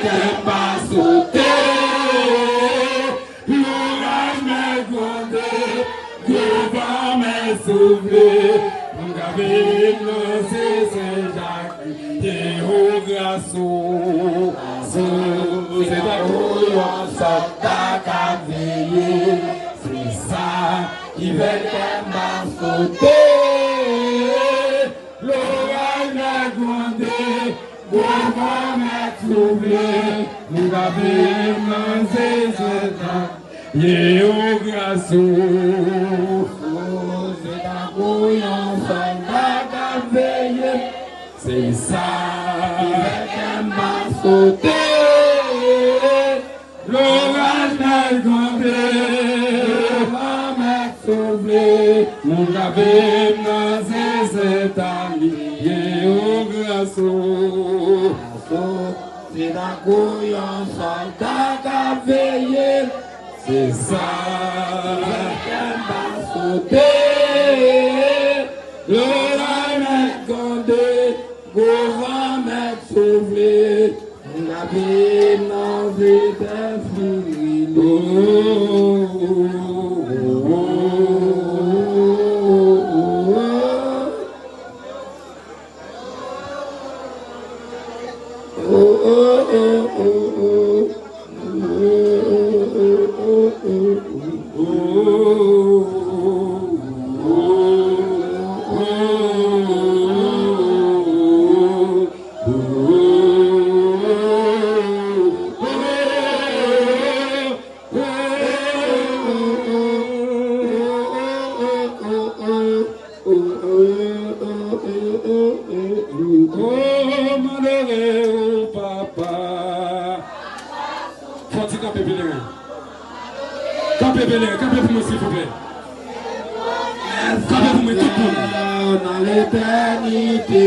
t'aime pas sauter. L'orage m'est grondé, devant mes soufflés. Mon gavine, c'est Jacques, et au grasso. C'est la brouillon, ça t'a qu'à veiller. C'est ça qui veut t'aime pas sauter. L'orage m'est grondé, devant mes soufflés. Mon gavine, c'est Jacques, et au grasso. C'est la brouillon, ça t'a qu'à veiller. C'est ça qui veut t'aime pas sauter. L'orage m'a grondé, devant mes soufflés. Mon gavin dans ses amis au grasso. C'est la couillon, soldat qu'à veiller. C'est ça qui t'aime pas sauter. L'orage m'a grondé, devant mes soufflés. La vie n'a vu Campez pour moi s'il vous plaît. Campez pour moi tout le monde. Dans l'éternité,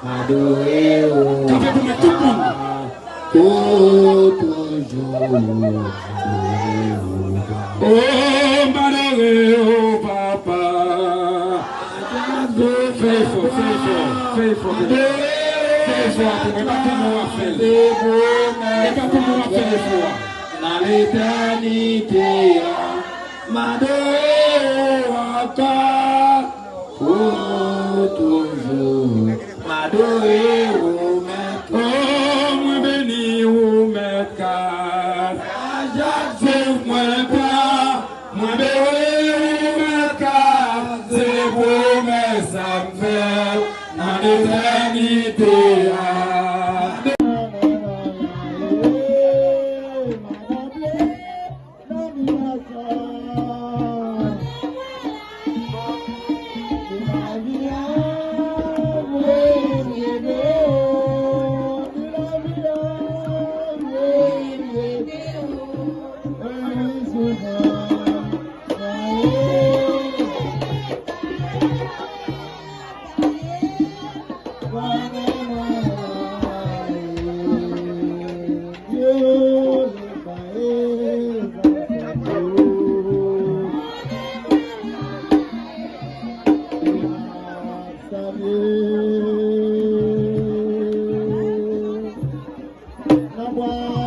adoré au Campez pour moi tout le monde. toujours. Oh, m'adoré au papa. Fais fort. Fais fort pour moi, pas pour moi faire. Pas pour moi faire l'effort. Dans l'éternité, m'adorer encore pour toujours. M'adorer au maître. Oh, moi béni au maître. J'accepte moi pas, moi béni au maître. C'est promesse à me faire dans l'éternité. Wow.